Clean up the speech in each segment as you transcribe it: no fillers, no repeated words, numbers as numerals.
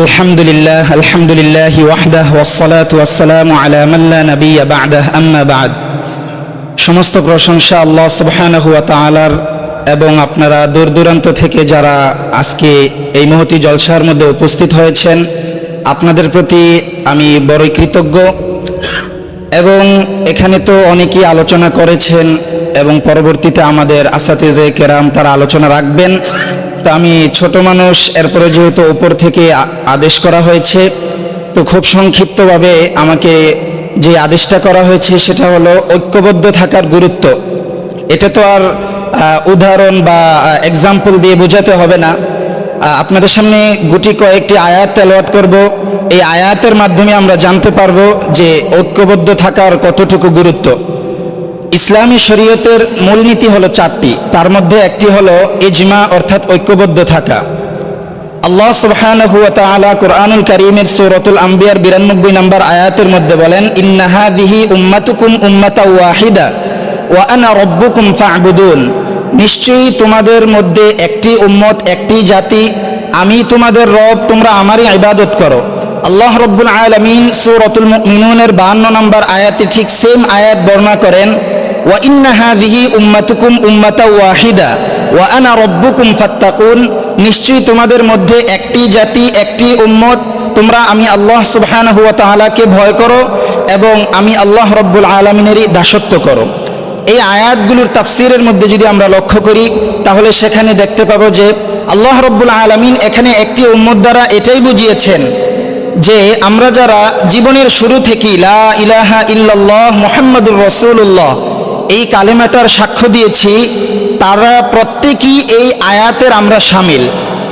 আলহামদুলিল্লাহ ওয়াহদাহু ওয়াসসালাতু ওয়াসসালামু আলা মান লা নাবিয়্যা বা'দাহু আম্মা বা'দ। সমস্ত প্রশংসা আল্লাহ সুবহানাহু ওয়া তাআলার এবং আপনারা দূর দূরান্ত থেকে যারা আজকে এই মহতি জলসার মধ্যে উপস্থিত হয়েছেন আপনাদের প্রতি আমি বড়ই কৃতজ্ঞ। এবং এখানে তো অনেকেই আলোচনা করেছেন এবং পরবর্তীতে আমাদের আসাতিজে কেরাম তারা আলোচনা রাখবেন। তো আমি ছোট মানুষ, এরপরে যেহেতু উপর থেকে আদেশ করা হয়েছে তো খুব সংক্ষিপ্তভাবে আমাকে যে আদেশটা করা হয়েছে সেটা হলো ঐক্যবদ্ধ থাকার গুরুত্ব। এটা তো আর উদাহরণ বা এক্সাম্পল দিয়ে বোঝাতে হবে না। আপনাদের সামনে গুটি কয়েকটি আয়াত তেলাওয়াত করব। এই আয়াতের মাধ্যমে আমরা জানতে পারবো যে ঐক্যবদ্ধ থাকার কতটুকু গুরুত্ব। ইসলামী শরীয়তের মূলনীতি হলো চারটি, তার মধ্যে একটি হলো ইজমা অর্থাৎ ঐক্যবদ্ধ থাকা। আল্লাহ সুবহানাহু ওয়া তাআলা কুরআনুল কারীমের সূরাতুল আম্বিয়ার 92 নম্বর আয়াতের মধ্যে বলেন, ইন্না হাযিহি উম্মাতুকুম উম্মাতাও ওয়াহিদা ওয়া আনা রাব্বুকুম ফা'বুদুন। নিশ্চয়ই তোমাদের মধ্যে একটি উম্মত, একটি জাতি, আমি তোমাদের রব, তোমরা আমারই ইবাদত করো। আল্লাহ রাব্বুল আলামিন সূরাতুল মুমিনুনের 52 নম্বর আয়াতে ঠিক সেম আয়াত বর্ণনা করেন, ওয়া ইন্না হাযিহি উম্মাতুকুম উম্মাতাও ওয়াহিদা ওয়া আনা রাব্বুকুম ফাত্তাকুন। নিশ্চয়ই তোমাদের মধ্যে একটি জাতি, একটি উম্মত, তোমরা আমি আল্লাহ সুবহানাহু ওয়া তাআলাকে ভয় করো এবং আমি আল্লাহ রাব্বুল আলামিনেরই দাসত্ব করো। এই আয়াতগুলোর তাফসীরের মধ্যে যদি আমরা লক্ষ্য করি তাহলে সেখানে দেখতে পাবো যে আল্লাহ রাব্বুল আলামিন এখানে একটি উম্মত দ্বারা এটাই বুঝিয়েছেন যে আমরা যারা জীবনের শুরু থেকেই লা ইলাহা ইল্লাল্লাহ মুহাম্মাদুর রাসূলুল্লাহ এই কালেমাটার সাক্ষ্য দিয়েছি, তারা প্রত্যেকেই এই আয়াতের আমরা শামিল।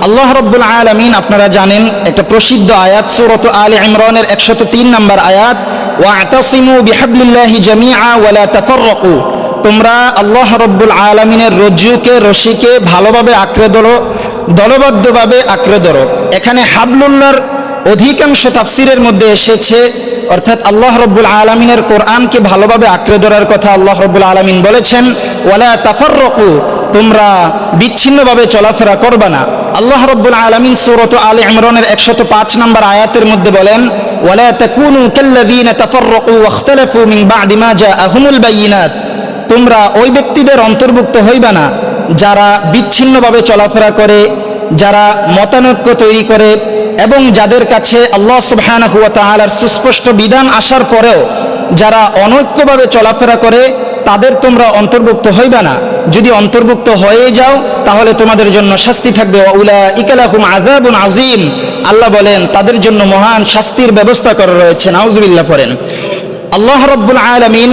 আল্লাহ রাব্বুল আলামিন আপনারা জানেন একটা প্রসিদ্ধ আয়াত সূরাত আলে ইমরানের 103 নম্বর আয়াত, ওয়া'তাসিমু বিহাবলিল্লাহি জামিআ ওয়া লা তাফাররাকু। তোমরা আল্লাহ রাব্বুল আলামিনের রজ্জুকে, রশিকে ভালোভাবে আঁকড়ে ধরো, দলবদ্ধভাবে আঁকড়ে ধরো। এখানে হাবলুল্লাহর অধিকাংশ তাফসীরের মধ্যে এসেছে অর্থাৎ আল্লাহ রাব্বুল আলামিনের কোরআনকে ভালোভাবে আঁকড়ে ধরার কথা আল্লাহ রাব্বুল আলামিন বলেছেন, ওয়ালা তাফাররাকু, তোমরা বিচ্ছিন্নভাবে চলাফেরা করবে না। আল্লাহ রাব্বুল আলামিন সূরাত আলে ইমরানের 105 নম্বর আয়াতের মধ্যে বলেন, ওয়ালা তাকুনু কাল্লাযীনা তাফাররাকু ওয়াখতালাফু মিন বা'দি মা জাআহুমুল বায়িনাত। তোমরা ওই ব্যক্তিদের অন্তর্ভুক্ত হইবে না যারা বিচ্ছিন্নভাবে চলাফেরা করে, যারা মতানৈক্য তৈরি করে এবং যাদের কাছে আল্লাহ সুবহানাহু ওয়া তাআলার সুস্পষ্ট বিধান আসার পরেও যারা অনৈক্যভাবে চলাফেরা করে তাদের তোমরা অন্তর্ভুক্ত হইবে না। যদি অন্তর্ভুক্ত হয়ে যাও তাহলে তোমাদের জন্য শাস্তি থাকবে, ওয়া উলাইকা লাহুম আযাবুন আযীম। আল্লাহ বলেন তাদের জন্য মহান শাস্তির ব্যবস্থা করা রয়েছে। নাউযুবিল্লাহ পড়েন। আল্লাহ রাব্বুল আলামিন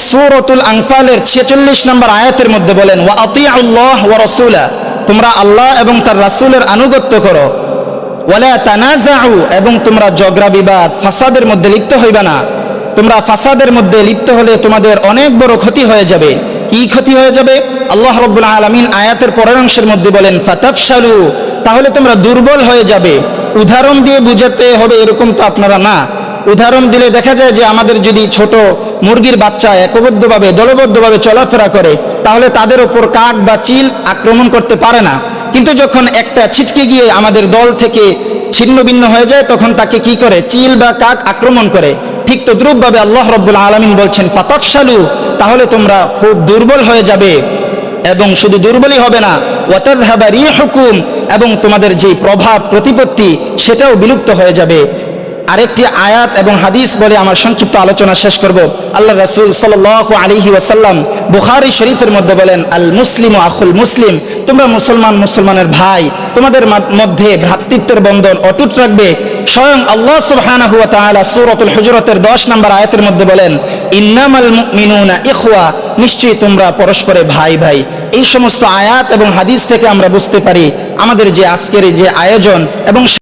সূরাতুল আনফালের 46 নম্বর আয়াতের মধ্যে বলেন, ওয়া আতিউল্লাহ ওয়া রাসূলা, তোমরা আল্লাহ এবং তার রাসূলের আনুগত্য করো। ওয়ালা তানাজাউ, এবং তোমরা ঝগড়া বিবাদ ফাসাদের মধ্যে লিপ্ত হইবে না। তোমরা ফাসাদের মধ্যে লিপ্ত হলে তোমাদের অনেক বড় ক্ষতি হয়ে যাবে। কি ক্ষতি হয়ে যাবে? আল্লাহ রাব্বুল আলামিন আয়াতের পরের অংশের মধ্যে বলেন, ফাতাফশালু, তাহলে তোমরা দুর্বল হয়ে যাবে। উদাহরণ দিয়ে বুঝাতে হবে এরকম তো আপনারা না। উদাহরণ দিলে দেখা যায় যে আমাদের যদি ছোট মুরগির বাচ্চা একবদ্ধভাবে দলবদ্ধভাবে চলাফেরা করে তাহলে তাদের ওপর কাক বা চিল আক্রমণ করতে পারে না। কিন্তু যখন একটা ছিটকে গিয়ে আমাদের দল থেকে ছিন্ন ভিন্ন হয়ে যায় তখন তাকে কি করে? চিল বা কাক আক্রমণ করে। ঠিক তদ্রূপভাবে আল্লাহ রাব্বুল আলামিন বলছেন, ফাতাফশালু, তাহলে তোমরা খুব দুর্বল হয়ে যাবে। এবং শুধু দুর্বলই হবে না, ওয়া তাযহাবা রিহুকুম, এবং তোমাদের যে প্রভাব প্রতিপত্তি সেটাও বিলুপ্ত হয়ে যাবে। আরেকটি আয়াত এবং হাদিস বলে আমার সংক্ষিপ্ত আলোচনা শেষ করব। আল্লাহ রাসূল সাল্লাল্লাহু আলাইহি ওয়াসাল্লাম বুখারী শরীফের মধ্যে বলেন, আল মুসলিমু আখুল মুসলিম, তোমরা মুসলমান মুসলমানের ভাই, তোমাদের মধ্যে ভ্রাতৃত্বের বন্ধন অটুট রাখবে। স্বয়ং আল্লাহ সুবহানাহু ওয়া তাআলা সূরাতুল হুজুরাতের 10 নম্বর আয়াতের মধ্যে বলেন, ইন্নামাল মুমিনুনা ইখওয়া, নিশ্চয়ই তোমরা পরস্পরে ভাই ভাই। এই সমস্ত আয়াত এবং হাদিস থেকে আমরা বুঝতে পারি আমাদের যে আজকের যে আয়োজন এবং